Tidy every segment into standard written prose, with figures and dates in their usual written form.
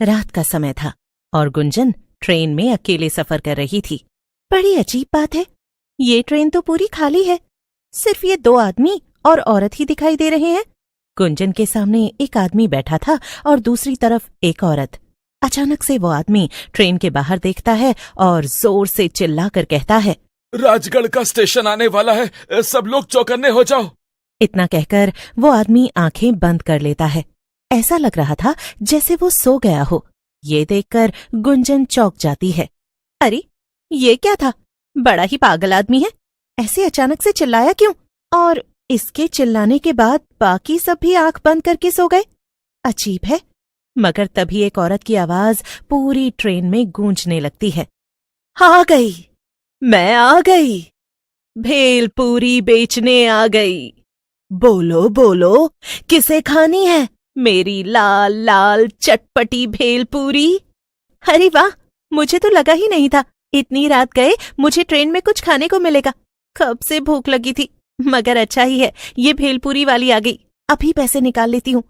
रात का समय था और गुंजन ट्रेन में अकेले सफर कर रही थी। बड़ी अजीब बात है, ये ट्रेन तो पूरी खाली है, सिर्फ ये 2 आदमी और औरत ही दिखाई दे रहे हैं। गुंजन के सामने एक आदमी बैठा था और दूसरी तरफ एक औरत। अचानक से वो आदमी ट्रेन के बाहर देखता है और जोर से चिल्लाकर कहता है, राजगढ़ का स्टेशन आने वाला है, सब लोग चौकन्ने हो जाओ। इतना कहकर वो आदमी आंखें बंद कर लेता है। ऐसा लग रहा था जैसे वो सो गया हो। ये देखकर गुंजन चौंक जाती है। अरे ये क्या था, बड़ा ही पागल आदमी है, ऐसे अचानक से चिल्लाया क्यों? और इसके चिल्लाने के बाद बाकी सब भी आंख बंद करके सो गए। अजीब है। मगर तभी एक औरत की आवाज पूरी ट्रेन में गूंजने लगती है। आ गई, मैं आ गई, भेलपूरी बेचने आ गई। बोलो बोलो, किसे खानी है मेरी लाल लाल चटपटी भेलपूरी? अरे वाह, मुझे तो लगा ही नहीं था इतनी रात गए मुझे ट्रेन में कुछ खाने को मिलेगा। कब से भूख लगी थी, मगर अच्छा ही है ये भेलपूरी वाली आ गई, अभी पैसे निकाल लेती हूँ।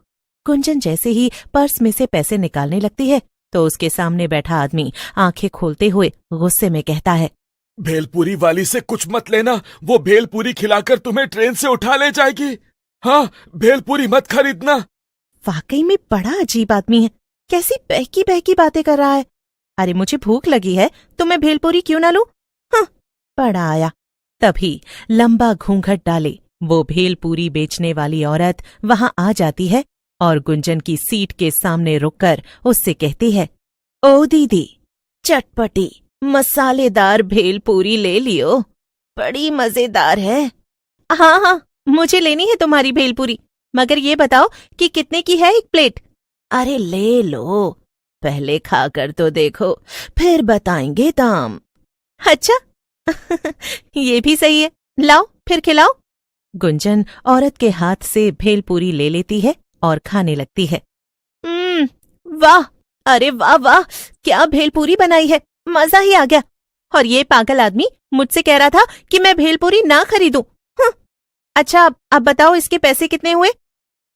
गुंजन जैसे ही पर्स में से पैसे निकालने लगती है तो उसके सामने बैठा आदमी आंखें खोलते हुए गुस्से में कहता है, भेलपूरी वाली से कुछ मत लेना, वो भेलपूरी खिलाकर तुम्हें ट्रेन से उठा ले जाएगी। हाँ, भेलपूरी मत खरीदना। वाकई में बड़ा अजीब आदमी है, कैसी बहकी बहकी बातें कर रहा है। अरे मुझे भूख लगी है तो मैं भेलपूरी क्यों ना लूं? हाँ, बड़ा आया। तभी लंबा घूंघट डाले वो भेलपूरी बेचने वाली औरत वहां आ जाती है और गुंजन की सीट के सामने रुककर उससे कहती है, ओ दीदी, चटपटी मसालेदार भेलपूरी ले लियो, बड़ी मजेदार है। हाँ हाँ, मुझे लेनी है तुम्हारी भेलपूरी, मगर ये बताओ कि कितने की है एक प्लेट? अरे ले लो, पहले खाकर तो देखो, फिर बताएंगे दाम। अच्छा ये भी सही है, लाओ फिर खिलाओ। गुंजन औरत के हाथ से भेलपूरी ले लेती है और खाने लगती है। वाह, अरे वाह वाह, क्या भेलपूरी बनाई है, मजा ही आ गया। और ये पागल आदमी मुझसे कह रहा था कि मैं भेलपूरी ना खरीदूं। अच्छा अब बताओ इसके पैसे कितने हुए?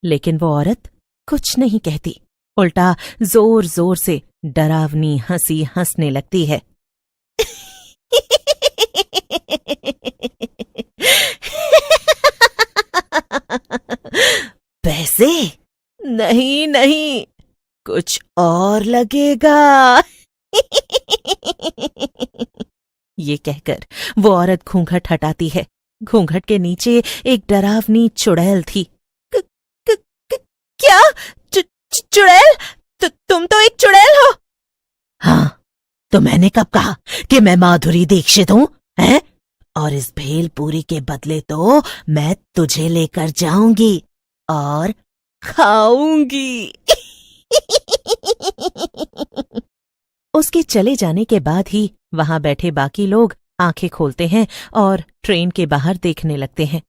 लेकिन वो औरत कुछ नहीं कहती, उल्टा जोर जोर से डरावनी हंसी हंसने लगती है। पैसे? नहीं नहीं, कुछ और लगेगा। ये कहकर वो औरत घूंघट हटाती है। घूंघट के नीचे एक डरावनी चुड़ैल थी। क्या? चुड़ैल? तुम तो एक चुड़ैल हो? हाँ, तो मैंने कब कहा कि मैं माधुरी दीक्षित हूँ, हैं? और इस भेलपूरी के बदले तो मैं तुझे लेकर जाऊंगी और खाऊंगी। उसके चले जाने के बाद ही वहां बैठे बाकी लोग आंखें खोलते हैं और ट्रेन के बाहर देखने लगते हैं।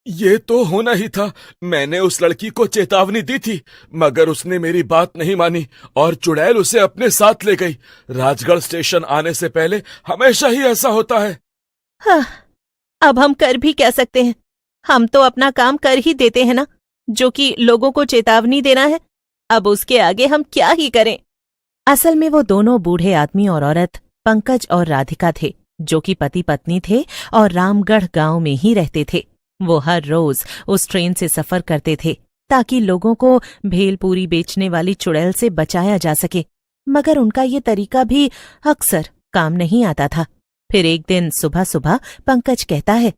ये तो होना ही था, मैंने उस लड़की को चेतावनी दी थी, मगर उसने मेरी बात नहीं मानी और चुड़ैल उसे अपने साथ ले गई। राजगढ़ स्टेशन आने से पहले हमेशा ही ऐसा होता है। हाँ, अब हम कर भी क्या सकते हैं, हम तो अपना काम कर ही देते हैं ना, जो कि लोगों को चेतावनी देना है। अब उसके आगे हम क्या ही करें। असल में वो दोनों बूढ़े आदमी और औरत पंकज और राधिका थे, जो कि पति पत्नी थे और रामगढ़ गांव में ही रहते थे। वो हर रोज उस ट्रेन से सफर करते थे ताकि लोगों को भेलपूरी बेचने वाली चुड़ैल से बचाया जा सके, मगर उनका ये तरीका भी अक्सर काम नहीं आता था। फिर एक दिन सुबह सुबह पंकज कहता है,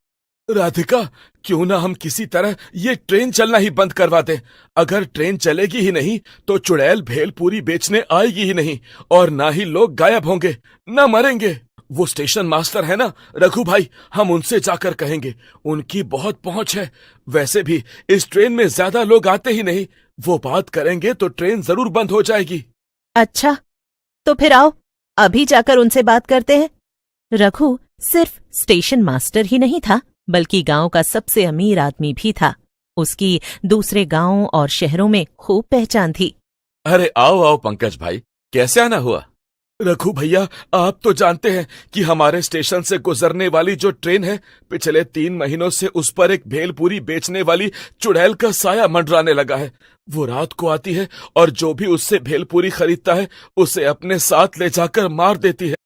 राधिका, क्यों ना हम किसी तरह ये ट्रेन चलना ही बंद करवा दें। अगर ट्रेन चलेगी ही नहीं तो चुड़ैल भेलपूरी बेचने आएगी ही नहीं और ना ही लोग गायब होंगे, ना मरेंगे। वो स्टेशन मास्टर है ना रघु भाई, हम उनसे जाकर कहेंगे, उनकी बहुत पहुंच है। वैसे भी इस ट्रेन में ज्यादा लोग आते ही नहीं, वो बात करेंगे तो ट्रेन जरूर बंद हो जाएगी। अच्छा, तो फिर आओ अभी जाकर उनसे बात करते हैं। रघु सिर्फ स्टेशन मास्टर ही नहीं था, बल्कि गांव का सबसे अमीर आदमी भी था। उसकी दूसरे गांवों और शहरों में खूब पहचान थी। अरे आओ आओ पंकज भाई, कैसे आना हुआ? रघु भैया, आप तो जानते हैं कि हमारे स्टेशन से गुजरने वाली जो ट्रेन है, पिछले 3 महीनों से उस पर एक भेलपूरी बेचने वाली चुड़ैल का साया मंडराने लगा है। वो रात को आती है और जो भी उससे भेलपूरी खरीदता है उसे अपने साथ ले जाकर मार देती है।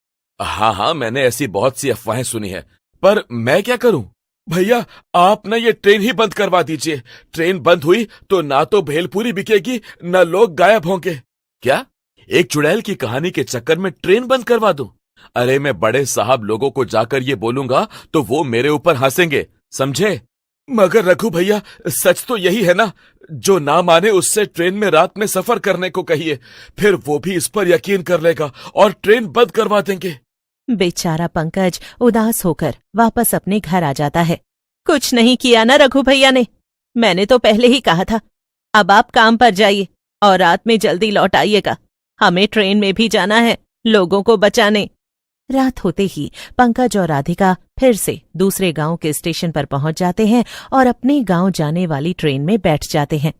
हाँ हाँ, मैंने ऐसी बहुत सी अफवाहें सुनी है, पर मैं क्या करूं? भैया, आप ना ये ट्रेन ही बंद करवा दीजिए। ट्रेन बंद हुई तो ना तो भेलपूरी बिकेगी, न लोग गायब होंगे। क्या? एक चुड़ैल की कहानी के चक्कर में ट्रेन बंद करवा दूं? अरे मैं बड़े साहब लोगों को जाकर ये बोलूंगा तो वो मेरे ऊपर हंसेंगे, समझे? मगर रघु भैया, सच तो यही है ना? जो ना माने उससे ट्रेन में रात में सफर करने को कहिए, फिर वो भी इस पर यकीन कर लेगा और ट्रेन बंद करवा देंगे। बेचारा पंकज उदास होकर वापस अपने घर आ जाता है। कुछ नहीं किया ना रघु भैया ने, मैंने तो पहले ही कहा था। अब आप काम पर जाइए और रात में जल्दी लौट आइएगा। हमें ट्रेन में भी जाना है, लोगों को बचाने। रात होते ही पंकज और राधिका फिर से दूसरे गांव के स्टेशन पर पहुंच जाते हैं और अपने गांव जाने वाली ट्रेन में बैठ जाते हैं।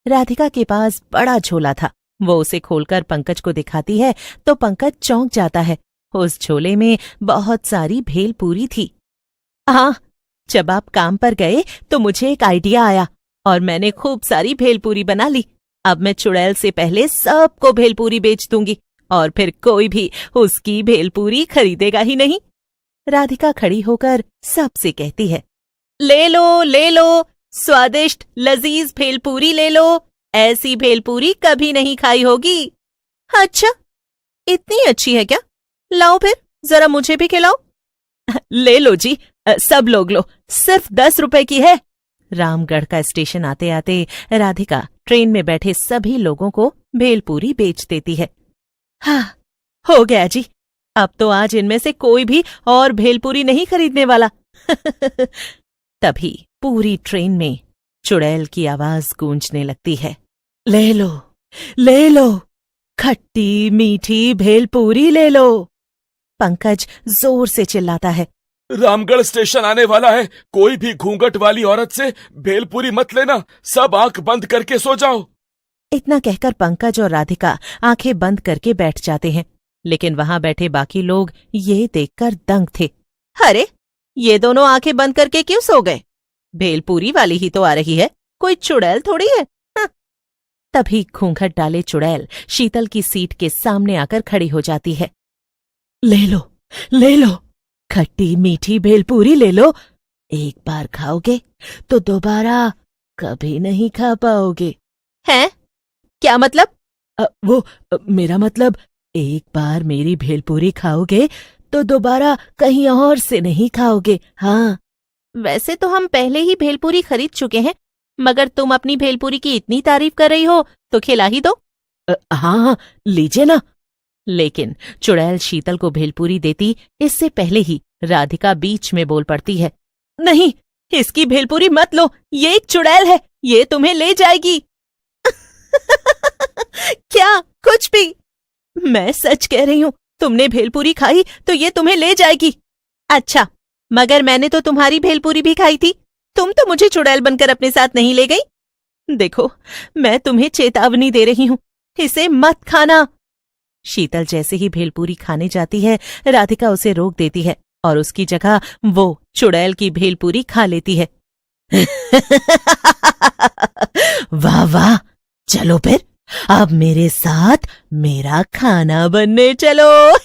राधिका के पास बड़ा झोला था। वो उसे खोलकर पंकज को दिखाती है तो पंकज चौंक जाता है। उस झोले में बहुत सारी भेलपूरी थी। हाँ, जब आप काम पर गए तो मुझे एक आइडिया आया और मैंने खूब सारी भेलपूरी बना ली। अब मैं चुड़ैल से पहले सबको भेलपूरी बेच दूंगी और फिर कोई भी उसकी भेलपूरी खरीदेगा ही नहीं। राधिका खड़ी होकर सबसे कहती है, ले लो, स्वादिष्ट लजीज भेलपूरी ले लो। ऐसी भेलपूरी कभी नहीं खाई होगी। अच्छा, इतनी अच्छी है क्या? लाओ फिर, जरा मुझे भी खिलाओ। ले लो जी, सब लोग लो, सिर्फ 10 रुपए की है। रामगढ़ का स्टेशन आते आते राधिका ट्रेन में बैठे सभी लोगों को भेलपूरी बेच देती है। हाँ, हो गया जी, अब तो आज इनमें से कोई भी और भेलपूरी नहीं खरीदने वाला। तभी पूरी ट्रेन में चुड़ैल की आवाज गूंजने लगती है। ले लो, खट्टी मीठी भेलपूरी ले लो। पंकज जोर से चिल्लाता है, रामगढ़ स्टेशन आने वाला है, कोई भी घूंघट वाली औरत से भेलपूरी मत लेना, सब आंख बंद करके सो जाओ। इतना कहकर पंकज और राधिका आंखें बंद करके बैठ जाते हैं, लेकिन वहां बैठे बाकी लोग ये देखकर दंग थे। अरे, ये दोनों आंखें बंद करके क्यों सो गए? भेलपूरी वाली ही तो आ रही है, कोई चुड़ैल थोड़ी है। हाँ। तभी घूंघट डाले चुड़ैल शीतल की सीट के सामने आकर खड़ी हो जाती है। ले लो, खट्टी मीठी भेलपूरी ले लो। एक बार खाओगे तो दोबारा कभी नहीं खा पाओगे। हैं? क्या मतलब? मेरा मतलब, एक बार मेरी भेलपूरी खाओगे तो दोबारा कहीं और से नहीं खाओगे। हाँ, वैसे तो हम पहले ही भेलपूरी खरीद चुके हैं, मगर तुम अपनी भेलपूरी की इतनी तारीफ कर रही हो तो खिला ही दो। हाँ, लीजिए ना। लेकिन चुड़ैल शीतल को भेलपूरी देती इससे पहले ही राधिका बीच में बोल पड़ती है, नहीं, इसकी भेलपूरी मत लो, ये एक चुड़ैल है, ये तुम्हें ले जाएगी। क्या? कुछ भी? मैं सच कह रही हूँ, तुमने भेलपूरी खाई तो ये तुम्हें ले जाएगी। अच्छा, मगर मैंने तो तुम्हारी भेलपूरी भी खाई थी, तुम तो मुझे चुड़ैल बनकर अपने साथ नहीं ले गई। देखो, मैं तुम्हें चेतावनी दे रही हूँ, इसे मत खाना। शीतल जैसे ही भेलपूरी खाने जाती है, राधिका उसे रोक देती है और उसकी जगह वो चुड़ैल की भेलपूरी खा लेती है। वाह वाह, चलो फिर, अब मेरे साथ मेरा खाना बनने चलो।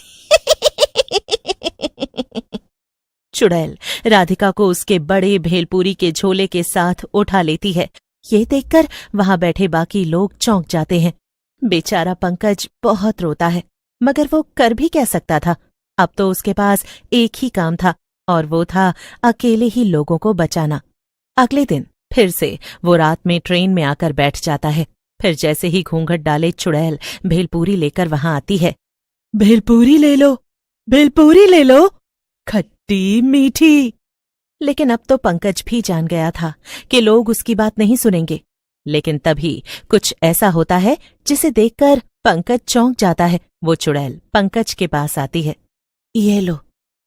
चुड़ैल राधिका को उसके बड़े भेलपूरी के झोले के साथ उठा लेती है। ये देखकर वहां बैठे बाकी लोग चौंक जाते हैं। बेचारा पंकज बहुत रोता है, मगर वो कर भी क्या सकता था? अब तो उसके पास एक ही काम था और वो था अकेले ही लोगों को बचाना। अगले दिन फिर से वो रात में ट्रेन में आकर बैठ जाता है। फिर जैसे ही घूंघट डाले चुड़ैल भेलपूरी लेकर वहां आती है। भेलपूरी ले लो, खट्टी मीठी। लेकिन अब तो पंकज भी जान गया था कि लोग उसकी बात नहीं सुनेंगे। लेकिन तभी कुछ ऐसा होता है जिसे देखकर पंकज चौंक जाता है। वो चुड़ैल पंकज के पास आती है। ये लो,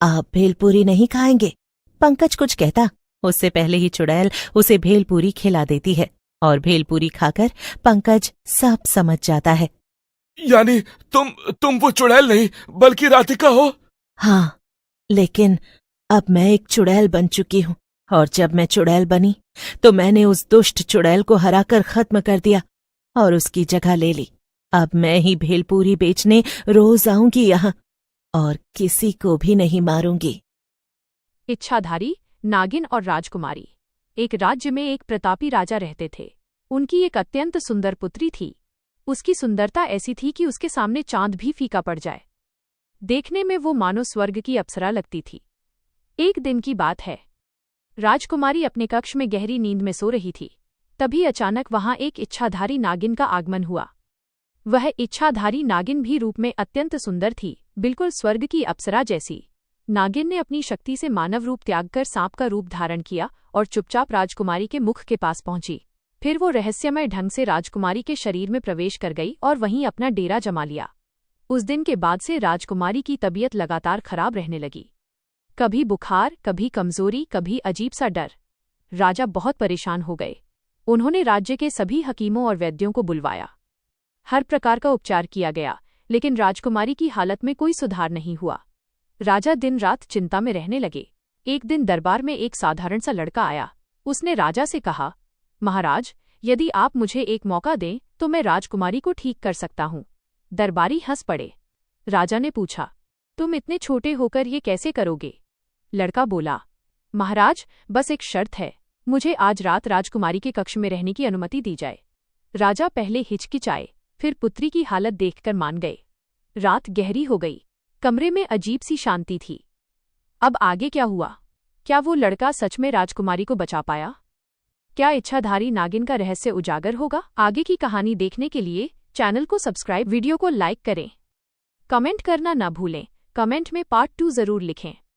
आप भेलपूरी नहीं खाएंगे? पंकज कुछ कहता उससे पहले ही चुड़ैल उसे भेलपूरी खिला देती है और भेलपूरी खाकर पंकज सब समझ जाता है। यानी तुम वो चुड़ैल नहीं बल्कि राधिका हो? हाँ, लेकिन अब मैं एक चुड़ैल बन चुकी हूँ, और जब मैं चुड़ैल बनी तो मैंने उस दुष्ट चुड़ैल को हराकर खत्म कर दिया और उसकी जगह ले ली। अब मैं ही भेलपूरी बेचने रोज आऊंगी यहाँ और किसी को भी नहीं मारूंगी। इच्छाधारी नागिन और राजकुमारी। एक राज्य में एक प्रतापी राजा रहते थे। उनकी एक अत्यंत सुंदर पुत्री थी। उसकी सुंदरता ऐसी थी कि उसके सामने चांद भी फीका पड़ जाए। देखने में वो मानो स्वर्ग की अप्सरा लगती थी। एक दिन की बात है, राजकुमारी अपने कक्ष में गहरी नींद में सो रही थी। तभी अचानक वहां एक इच्छाधारी नागिन का आगमन हुआ। वह इच्छाधारी नागिन भी रूप में अत्यंत सुंदर थी, बिल्कुल स्वर्ग की अप्सरा जैसी। नागिन ने अपनी शक्ति से मानव रूप त्याग कर सांप का रूप धारण किया और चुपचाप राजकुमारी के मुख के पास पहुंची। फिर वो रहस्यमय ढंग से राजकुमारी के शरीर में प्रवेश कर गई और वहीं अपना डेरा जमा लिया। उस दिन के बाद से राजकुमारी की तबीयत लगातार खराब रहने लगी। कभी बुखार, कभी कमजोरी, कभी अजीब सा डर। राजा बहुत परेशान हो गए। उन्होंने राज्य के सभी हकीमों और वैद्यों को बुलवाया। हर प्रकार का उपचार किया गया, लेकिन राजकुमारी की हालत में कोई सुधार नहीं हुआ। राजा दिन रात चिंता में रहने लगे। एक दिन दरबार में एक साधारण सा लड़का आया। उसने राजा से कहा, महाराज, यदि आप मुझे एक मौका दें तो मैं राजकुमारी को ठीक कर सकता हूँ। दरबारी हंस पड़े। राजा ने पूछा, तुम इतने छोटे होकर ये कैसे करोगे? लड़का बोला, महाराज, बस एक शर्त है, मुझे आज रात राजकुमारी के कक्ष में रहने की अनुमति दी जाए। राजा पहले हिचकिचाए, फिर पुत्री की हालत देखकर मान गए। रात गहरी हो गई। कमरे में अजीब सी शांति थी। अब आगे क्या हुआ? क्या वो लड़का सच में राजकुमारी को बचा पाया? क्या इच्छाधारी नागिन का रहस्य उजागर होगा? आगे की कहानी देखने के लिए चैनल को सब्सक्राइब, वीडियो को लाइक करें, कमेंट करना न भूलें। कमेंट में पार्ट 2 जरूर लिखें।